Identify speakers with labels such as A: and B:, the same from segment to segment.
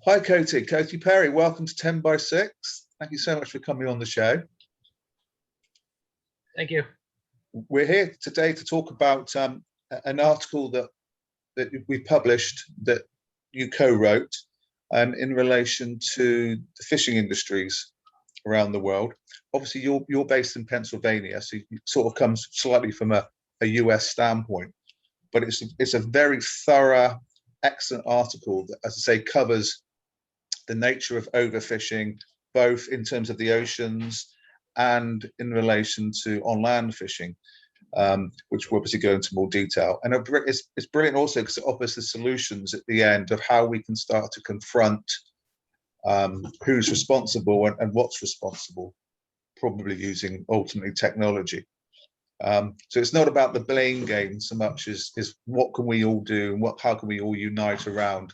A: Hi, Coty Perry. Welcome to 10 by 6. Thank you so much for coming on the show.
B: Thank you.
A: We're here today to talk about an article that we published that you co-wrote in relation to the fishing industries around the world. Obviously, you're based in Pennsylvania, so it sort of comes slightly from a US standpoint, but it's a very thorough, excellent article that, as I say, covers the nature of overfishing, both in terms of the oceans and in relation to on-land fishing, which we'll obviously go into more detail. And it's brilliant also because it offers the solutions at the end of how we can start to confront who's responsible and what's responsible, probably using ultimately technology. So it's not about the blame game so much as what can we all do and how can we all unite around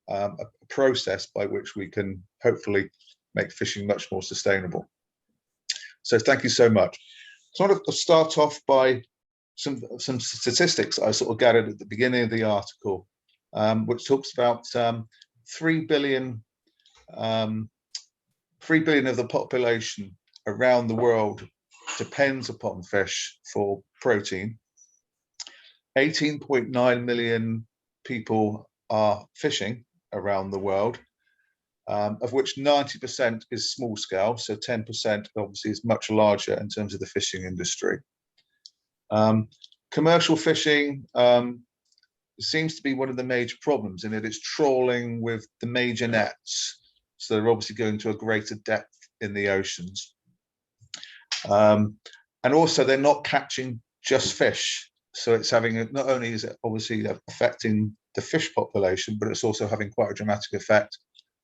A: a process by which we can hopefully make fishing much more sustainable. So thank you so much. So I want to start off by some statistics I sort of gathered at the beginning of the article, which talks about 3 billion of the population around the world depends upon fish for protein. 18.9 million people are fishing around the world, of which 90% is small scale, so 10% obviously is much larger in terms of the fishing industry. Commercial fishing seems to be one of the major problems in it. It's trawling with the major nets, so they're obviously going to a greater depth in the oceans. And also they're not catching just fish, so it's having, not only is it obviously affecting the fish population, but it's also having quite a dramatic effect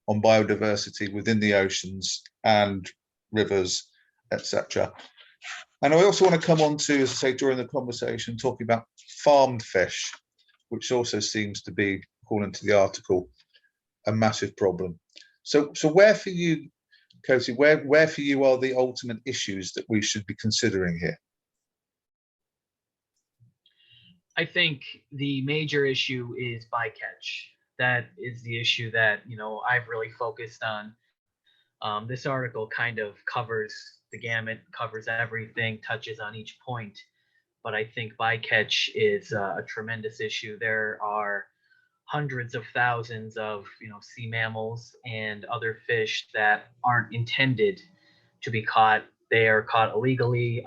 A: on biodiversity within the oceans and rivers, etc. And I also want to come on to, as I say, during the conversation, talking about farmed fish, which also seems to be, according to the article, a massive problem. So where for you, Coty, where for you are the ultimate issues that we should be considering here?
B: I think the major issue is bycatch. That is the issue that I've really focused on. This article kind of covers the gamut, covers everything, touches on each point. But I think bycatch is a tremendous issue. There are hundreds of thousands of sea mammals and other fish that aren't intended to be caught. They are caught illegally.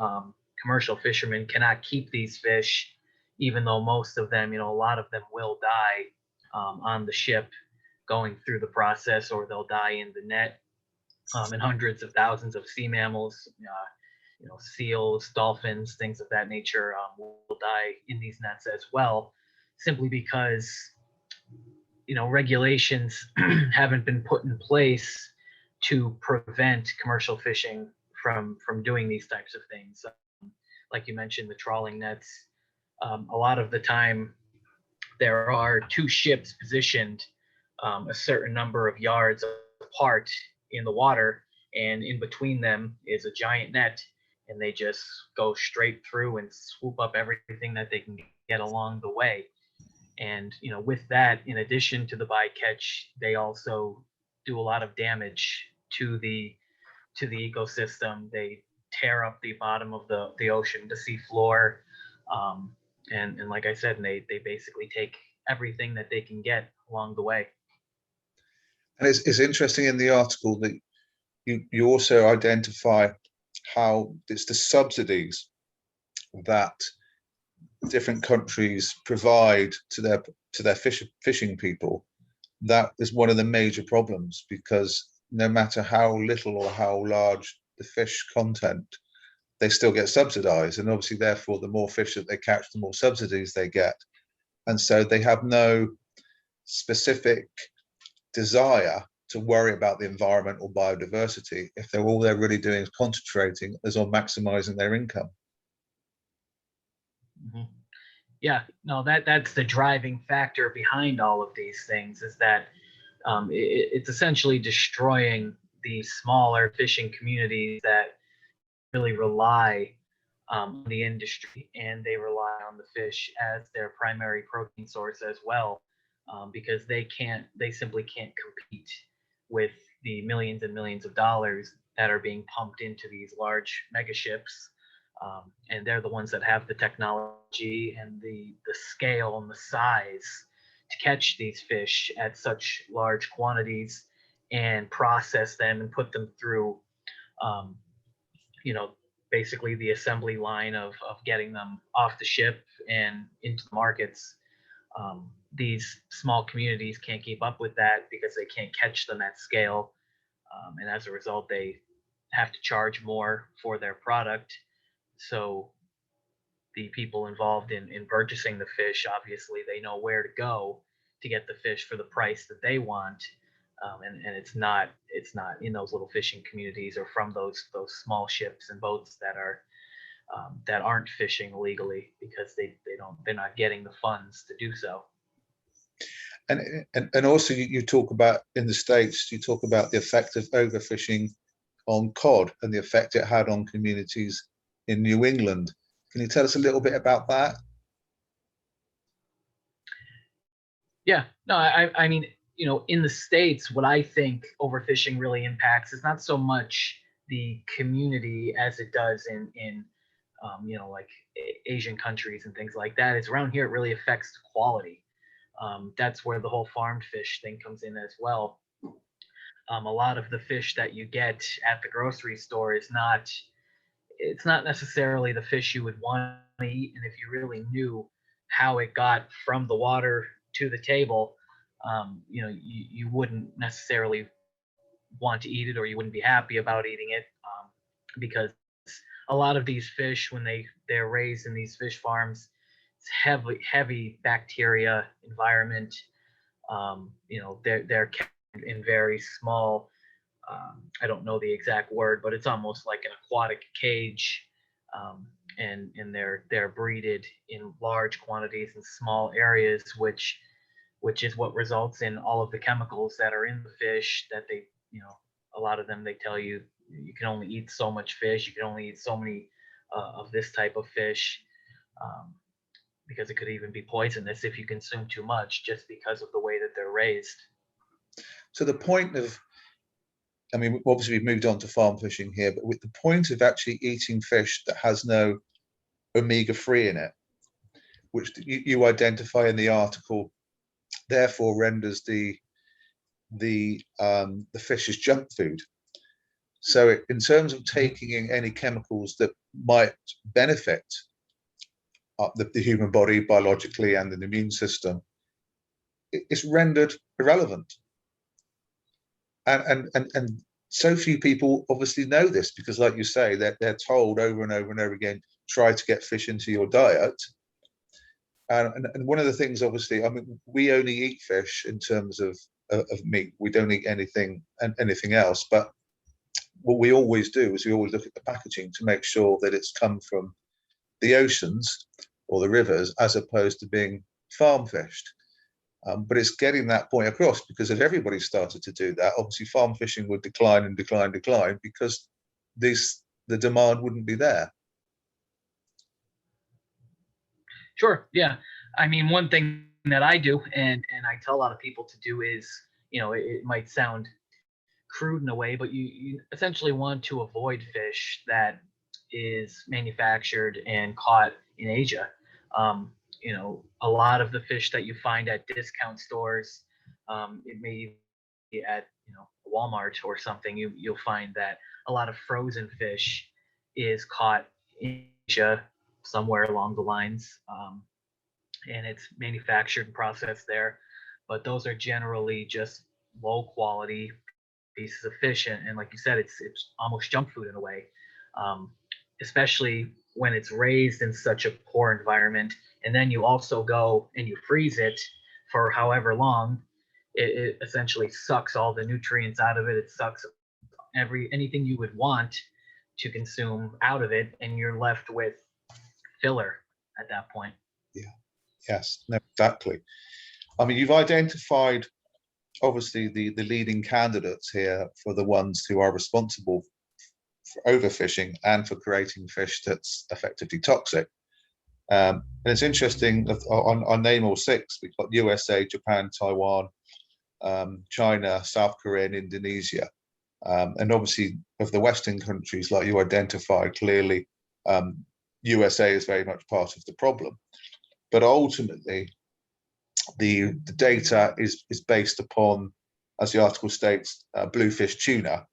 B: Commercial fishermen cannot keep these fish, even though most of them, a lot of them will die on the ship going through the process, or they'll die in the net. And hundreds of thousands of sea mammals, seals, dolphins, things of that nature will die in these nets as well, simply because regulations haven't been put in place to prevent commercial fishing from doing these types of things. Like you mentioned, the trawling nets. A lot of the time, there are two ships positioned a certain number of yards apart in the water, and in between them is a giant net, and they just go straight through and swoop up everything that they can get along the way. And with that, in addition to the bycatch, they also do a lot of damage to the ecosystem. They tear up the bottom of the ocean, the sea floor, and like I said, they basically take everything that they can get along the way.
A: And it's interesting in the article that you also identify how it's the subsidies that different countries provide to their fishing people. That is one of the major problems, because no matter how little or how large the fish content, they still get subsidized, and obviously therefore the more fish that they catch, the more subsidies they get. And so they have no specific desire to worry about the environment or biodiversity if all they're really doing is concentrating is on maximizing their income.
B: Mm-hmm. Yeah, no, that's the driving factor behind all of these things, is that it's essentially destroying the smaller fishing communities that really rely on the industry, and they rely on the fish as their primary protein source as well. because they simply can't compete with the millions and millions of dollars that are being pumped into these large mega ships. And they're the ones that have the technology and the scale and the size to catch these fish at such large quantities and process them and put them through, um, you know, basically the assembly line of getting them off the ship and into the markets. These small communities can't keep up with that because they can't catch them at scale. And as a result, they have to charge more for their product. So the people involved in purchasing the fish, obviously, they know where to go to get the fish for the price that they want. And it's not in those little fishing communities or from those small ships and boats that aren't fishing legally because they're not getting the funds to do so.
A: And also you talk about in the States, you talk about the effect of overfishing on cod and the effect it had on communities in New England. Can you tell us a little bit about that?
B: Yeah, no, I mean, in the States, what I think overfishing really impacts is not so much the community as it does in like Asian countries and things like that. It's around here, it really affects quality. That's where the whole farmed fish thing comes in as well. A lot of the fish that you get at the grocery store it's not necessarily the fish you would want to eat. And if you really knew how it got from the water to the table, you wouldn't necessarily want to eat it, or you wouldn't be happy about eating it, because a lot of these fish, when they're raised in these fish farms, it's heavy bacteria environment. They're kept in very small, I don't know the exact word, but it's almost like an aquatic cage. And they're breeded in large quantities in small areas, which is what results in all of the chemicals that are in the fish that a lot of them, they tell you you can only eat so much fish, you can only eat so many of this type of fish, because it could even be poisonous if you consume too much, just because of the way that they're raised.
A: So the point of, I mean, obviously we've moved on to farm fishing here, but with the point of actually eating fish that has no omega-3 in it, which you identify in the article, therefore renders the fish as junk food. So in terms of taking in any chemicals that might benefit the human body biologically and the immune system, it's rendered irrelevant. And so few people obviously know this, because like you say, they're told over and over and over again, try to get fish into your diet. And one of the things, obviously, I mean, we only eat fish in terms of meat. We don't eat anything else. But what we always do is we always look at the packaging to make sure that it's come from the oceans or the rivers, as opposed to being farm fished. But it's getting that point across, because if everybody started to do that, obviously farm fishing would decline and decline, because the demand wouldn't be there.
B: Sure. Yeah. I mean, one thing that I do, and I tell a lot of people to do, is, it might sound crude in a way, but you essentially want to avoid fish that is manufactured and caught in Asia. A lot of the fish that you find at discount stores, it may be at Walmart or something, you'll find that a lot of frozen fish is caught in Asia somewhere along the lines, and it's manufactured and processed there. But those are generally just low quality pieces of fish, and like you said, it's almost junk food in a way, especially when it's raised in such a poor environment, and then you also go and you freeze it for however long. It essentially sucks all the nutrients out of it. It sucks anything you would want to consume out of it, and you're left with filler at that point.
A: Yeah. Yes. No, exactly. I mean, you've identified obviously the leading candidates here for the ones who are responsible for overfishing and for creating fish that's effectively toxic. And it's interesting, on name all six, we've got USA, Japan, Taiwan, China, South Korea, and Indonesia. And obviously, of the Western countries, like you identify clearly, USA is very much part of the problem. But ultimately, the data is based upon, as the article states, bluefish tuna.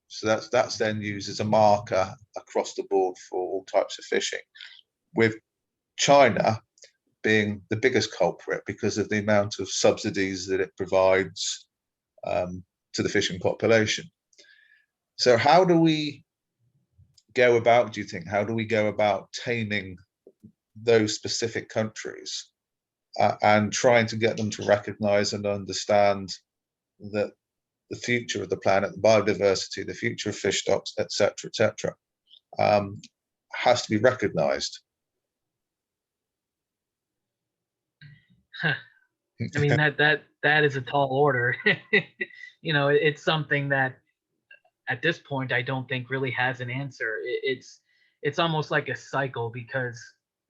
A: So that's then used as a marker across the board for all types of fishing, with China being the biggest culprit because of the amount of subsidies that it provides to the fishing population. So how do we go about, do you think, how do we go about taming those specific countries and trying to get them to recognize and understand that the future of the planet, the biodiversity, the future of fish stocks, etc., has to be recognized?
B: I mean, that is a tall order. It's something that at this point I don't think really has an answer. It's almost like a cycle, because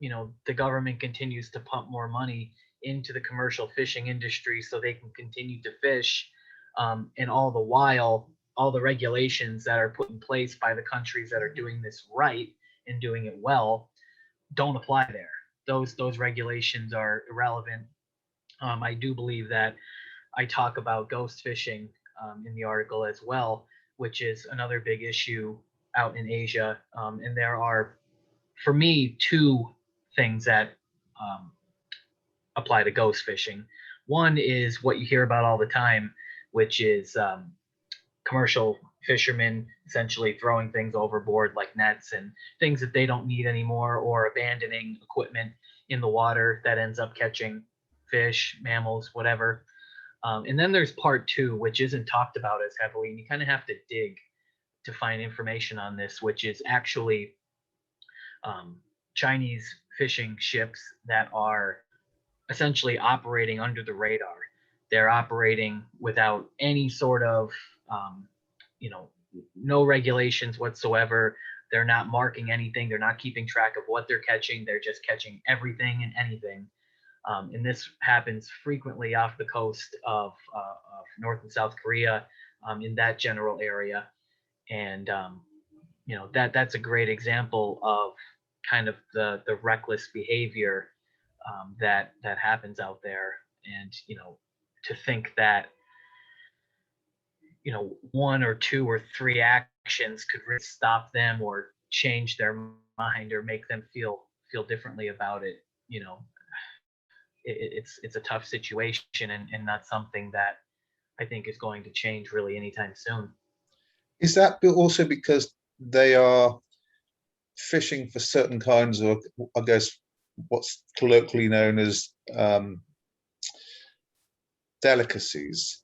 B: the government continues to pump more money into the commercial fishing industry so they can continue to fish, and all the while, all the regulations that are put in place by the countries that are doing this right and doing it well don't apply there. Those regulations are irrelevant. I do believe that I talk about ghost fishing in the article as well, which is another big issue out in Asia. And there are, for me, two things that apply to ghost fishing. One is what you hear about all the time, which is commercial fishermen essentially throwing things overboard, like nets and things that they don't need anymore, or abandoning equipment in the water that ends up catching fish, mammals, whatever. And then there's part two, which isn't talked about as heavily, and you kind of have to dig to find information on this, which is actually Chinese fishing ships that are essentially operating under the radar. They're operating without any sort of, no regulations whatsoever. They're not marking anything. They're not keeping track of what they're catching. They're just catching everything and anything. And this happens frequently off the coast of North and South Korea, in that general area. And, that's a great example of kind of the reckless behavior that happens out there. And, to think that, one or two or three actions could really stop them or change their mind or make them feel differently about it. It's a tough situation, and not something that I think is going to change really anytime soon.
A: Is that also because they are fishing for certain kinds of, I guess, what's colloquially known as delicacies,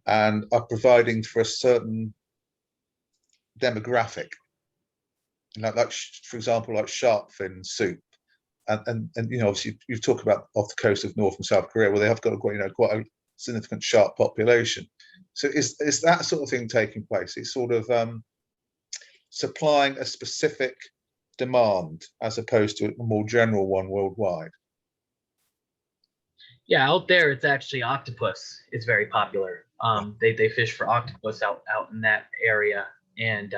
A: and are providing for a certain demographic, like for example, like shark fin soup, and obviously you've talked about off the coast of North and South Korea, where they have got quite a significant shark population. So is that sort of thing taking place? It's sort of supplying a specific demand as opposed to a more general one worldwide.
B: Yeah, out there it's actually octopus is very popular. They fish for octopus out in that area, and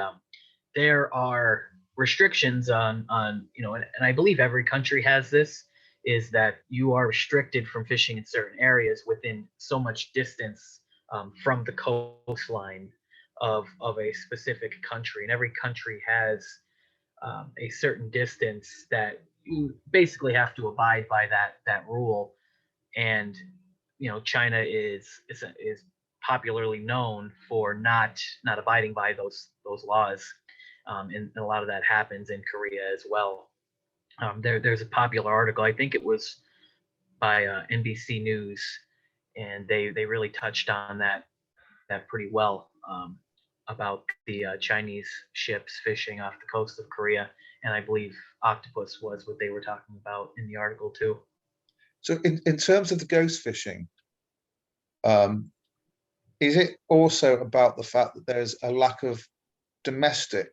B: there are restrictions on and I believe every country has this, is that you are restricted from fishing in certain areas within so much distance from the coastline of a specific country, and every country has a certain distance that you basically have to abide by that rule. And China is popularly known for not abiding by those laws, and a lot of that happens in Korea as well. There's a popular article, I think it was by NBC News, and they really touched on that pretty well, about the Chinese ships fishing off the coast of Korea, and I believe octopus was what they were talking about in the article too.
A: So in terms of the ghost fishing, is it also about the fact that there's a lack of domestic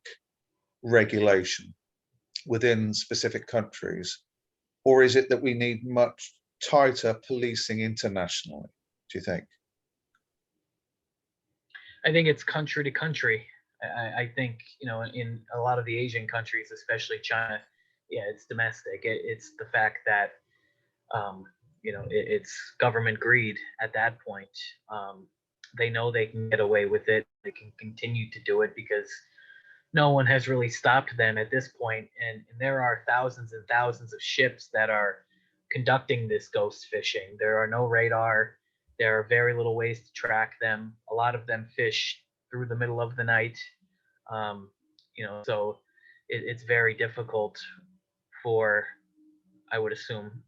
A: regulation within specific countries, or is it that we need much tighter policing internationally, do you think?
B: I think it's country to country. I think, in a lot of the Asian countries, especially China, yeah, it's domestic. It's the fact that, it's government greed at that point. They know they can get away with it. They can continue to do it because no one has really stopped them at this point. And there are thousands and thousands of ships that are conducting this ghost fishing. There are no radar. There are very little ways to track them. A lot of them fish through the middle of the night. So it's very difficult for, I would assume,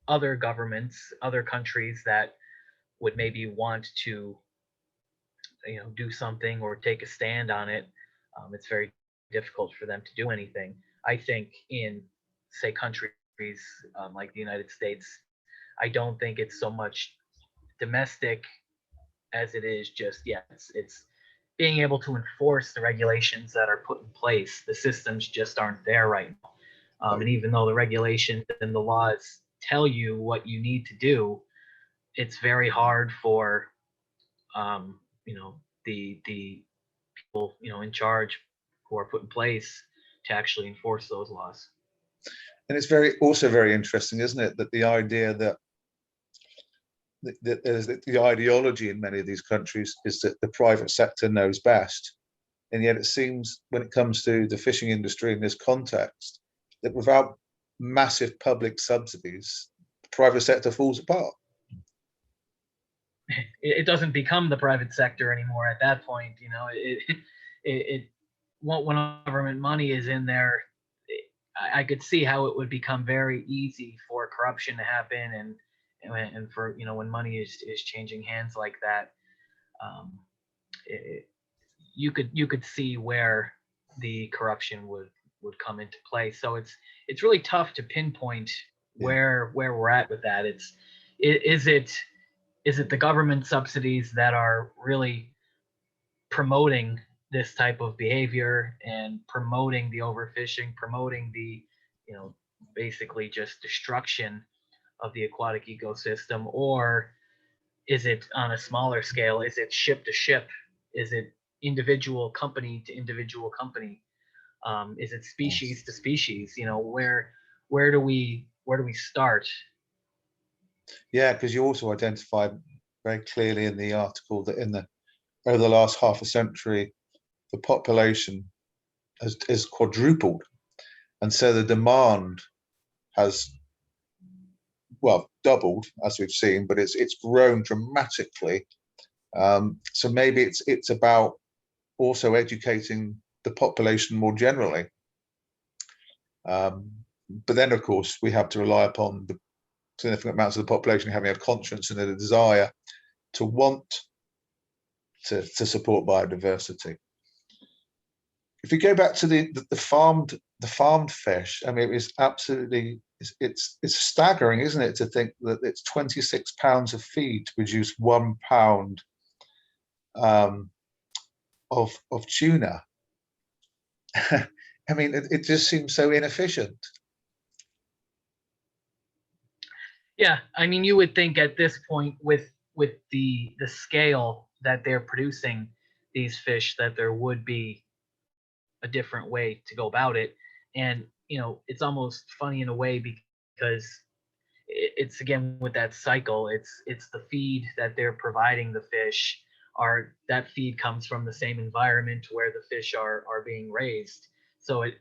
B: other governments, other countries that would maybe want to, do something or take a stand on it. It's very difficult for them to do anything. I think in, say, countries like the United States, I don't think it's so much domestic as it is just, yeah, it's being able to enforce the regulations that are put in place. The systems just aren't there right now. And even though the regulations and the laws tell you what you need to do, it's very hard for, the people, in charge, who are put in place to actually enforce those laws.
A: And it's also very interesting, isn't it, that the idea that there's the ideology in many of these countries is that the private sector knows best. And yet it seems when it comes to the fishing industry in this context, that without massive public subsidies, the private sector falls apart.
B: It doesn't become the private sector anymore at that point. When government money is in there, I could see how it would become very easy for corruption to happen, and for, when money is changing hands like that, you could see where the corruption would come into play. So it's really tough to pinpoint where we're at with that. Is it the government subsidies that are really promoting this type of behavior and promoting the overfishing, promoting the, basically just destruction of the aquatic ecosystem? Or is it on a smaller scale? Is it ship to ship? Is it individual company to individual company? Is it species to species? Where do we start?
A: Yeah, because you also identified very clearly in the article that over the last half a century, the population has quadrupled, and so the demand has, well, doubled, as we've seen, but it's grown dramatically. So maybe it's about also educating the population more generally. But then, of course, we have to rely upon the significant amounts of the population having a conscience and a desire to want to support biodiversity. If you go back to the farmed fish, I mean, it was absolutely, it's staggering, isn't it, to think that it's 26 pounds of feed to produce 1 pound of tuna. I mean, it just seems so inefficient.
B: Yeah, I mean, you would think at this point, with the scale that they're producing these fish, that there would be a different way to go about it. And it's almost funny in a way, because it's, again, with that cycle, it's the feed that they're providing the fish, that feed comes from the same environment where the fish are being raised. So it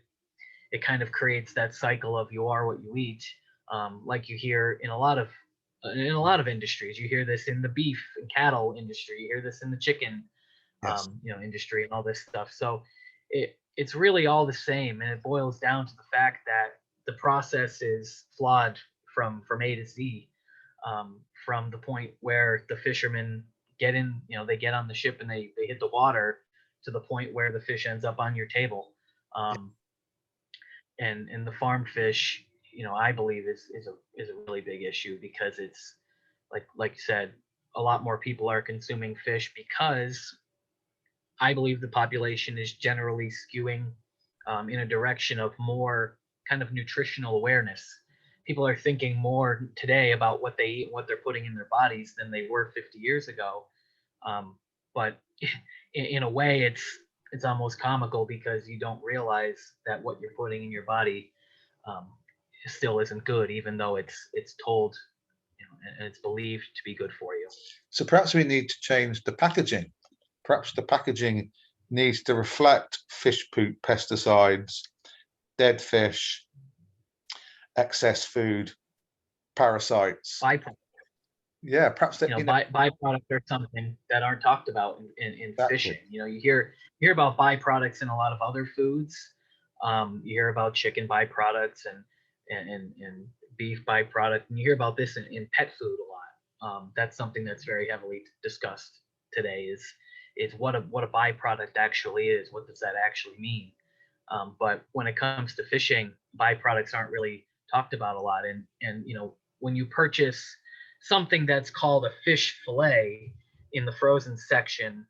B: kind of creates that cycle of you are what you eat. Like you hear in a lot of industries. You hear this in the beef and cattle industry. You hear this in the chicken industry and all this stuff. So it's really all the same, and it boils down to the fact that the process is flawed from A to Z. From the point where the fishermen get in, they get on the ship and they hit the water, to the point where the fish ends up on your table. And the farmed fish, I believe is a really big issue, because it's like you said, a lot more people are consuming fish, because I believe the population is generally skewing in a direction of more kind of nutritional awareness. people are thinking more today about what they eat, what they're putting in their bodies than they were 50 years ago. But in a way, it's almost comical because you don't realize that what you're putting in your body um, still isn't good, even though it's told, and it's believed to be good for you.
A: So perhaps we need to change the packaging. Perhaps the packaging needs to reflect fish poop, pesticides, dead fish, excess food, parasites.
B: Byproducts,
A: Yeah, perhaps that,
B: byproducts are something that aren't talked about in
A: exactly.
B: fishing. You hear about byproducts in a lot of other foods. You hear about chicken byproducts and beef byproduct, and you hear about this in pet food a lot. That's something that's very heavily discussed today. Is what a byproduct actually is. What does that actually mean? But when it comes to fishing, byproducts aren't really talked about a lot. And when you purchase something that's called a fish fillet in the frozen section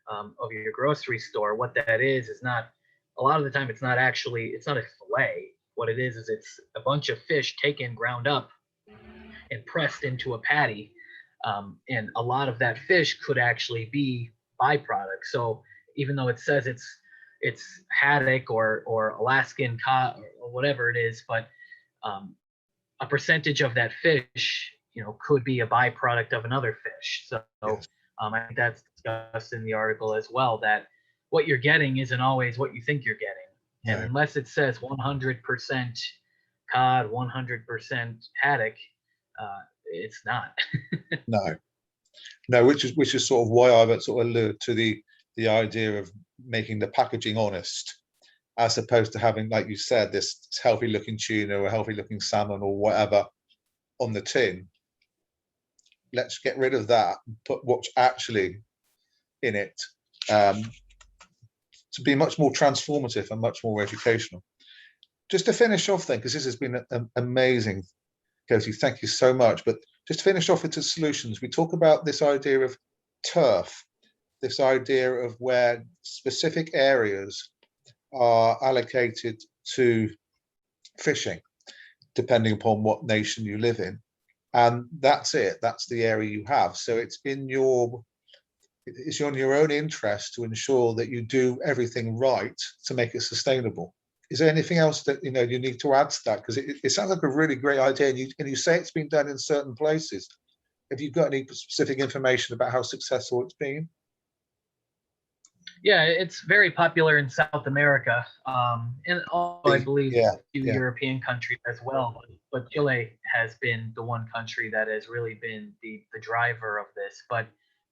B: of your grocery store, what that is not, a lot of the time it's not a fillet. What it is it's a bunch of fish taken, ground up, and pressed into a patty. And a lot of that fish could actually be byproduct. So even though it says it's haddock or Alaskan cod or whatever it is, but a percentage of that fish, could be a byproduct of another fish. So
A: Yes.
B: I think that's discussed in the article as well, that what you're getting isn't always what you think you're getting. And
A: No,
B: unless it says 100% cod, 100% haddock, it's not.
A: no, no, which is sort of why I've sort of allured to the idea of making the packaging honest, as opposed to having, like you said, this healthy looking tuna or healthy looking salmon or whatever on the tin. Let's get rid of that and put what's actually in it, to be much more transformative and much more educational. Just to finish off then, because this has been amazing, Coty, thank you so much. But just to finish off with the solutions, we talk about this idea of turf, this idea of where specific areas are allocated to fishing, depending upon what nation you live in. And that's it, that's the area you have. So it's in your own interest to ensure that you do everything right to make it sustainable. Is there anything else that you need to add to that? Because it sounds like a really great idea, and you say it's been done in certain places. Have you got any specific information about how successful it's been?
B: Yeah, it's very popular in South America, and also I believe
A: Yeah,
B: a few
A: yeah,
B: European countries as well. But Chile has been the one country that has really been the driver of this. But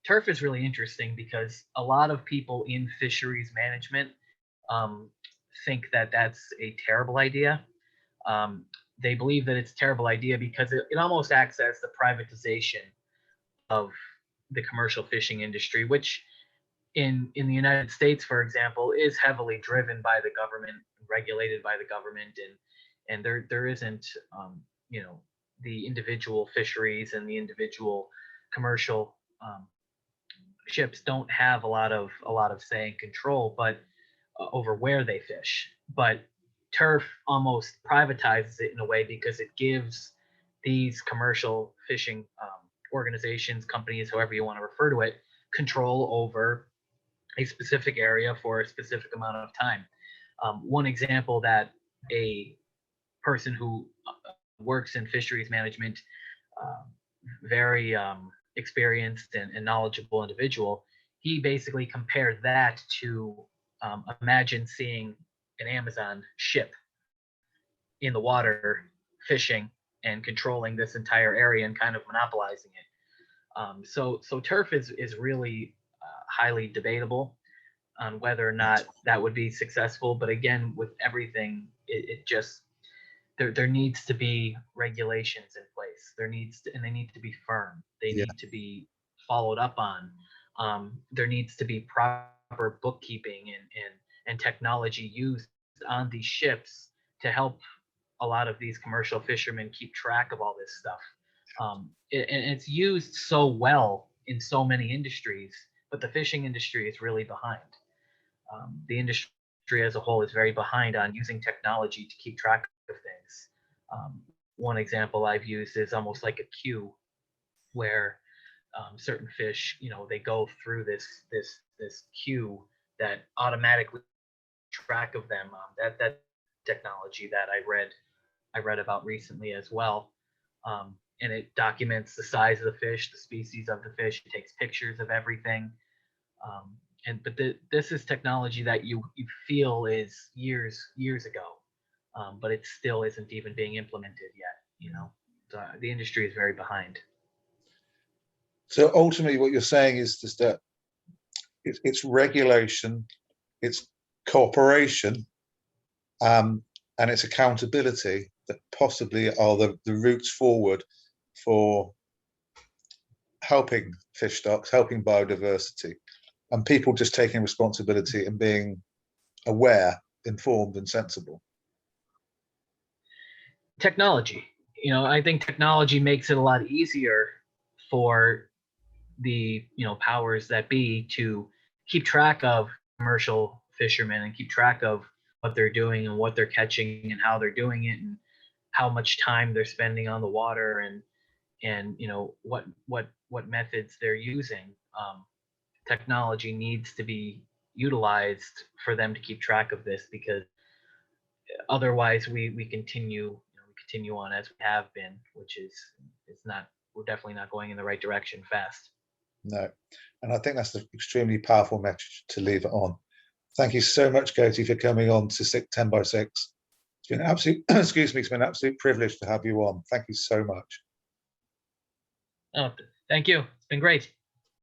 B: turf is really interesting because a lot of people in fisheries management um, think that that's a terrible idea. Um, they believe that it's a terrible idea because it almost acts as the privatization of the commercial fishing industry, which in the United States, for example, is heavily driven by the government, regulated by the government, and there isn't the individual fisheries and the individual commercial ships don't have a lot of say and control, but over where they fish. But turf almost privatizes it in a way because it gives these commercial fishing organizations, companies, however you want to refer to it, control over a specific area for a specific amount of time. One example that a person who works in fisheries management, uh, very experienced and knowledgeable individual, he basically compared that to imagine seeing an Amazon ship in the water fishing and controlling this entire area and kind of monopolizing it. So turf is really highly debatable on whether or not that would be successful. But again, with everything, it just there needs to be regulations in place. And they need to be firm. They
A: yeah,
B: need to be followed up on. There needs to be proper bookkeeping and technology used on these ships to help a lot of these commercial fishermen keep track of all this stuff. And it's used so well in so many industries, but the fishing industry is really behind. The industry as a whole is very behind on using technology to keep track of things. one example I've used is almost like a queue where certain fish, they go through this queue that automatically track of them. That technology that I read about recently as well, and it documents the size of the fish, the species of the fish. It takes pictures of everything. This is technology that you feel is years ago, but it still isn't even being implemented yet. The industry is very behind.
A: So ultimately, what you're saying is just that it's regulation, it's cooperation, and it's accountability that possibly are the routes forward for helping fish stocks, helping biodiversity, and people just taking responsibility and being aware, informed, and sensible.
B: Technology, I think technology makes it a lot easier for the powers that be to keep track of commercial fishermen and keep track of what they're doing and what they're catching and how they're doing it and how much time they're spending on the water and what methods they're using. Technology needs to be utilized for them to keep track of this, because otherwise we continue on as we have been, which is it's not we're definitely not going in the right direction fast.
A: No, and I think that's an extremely powerful message to leave it on. Thank you so much, Coty, for coming on to 10 by 6. It's been an absolute excuse me, it's been an absolute privilege to have you on. Thank you so much.
B: Oh, thank you. It's been great.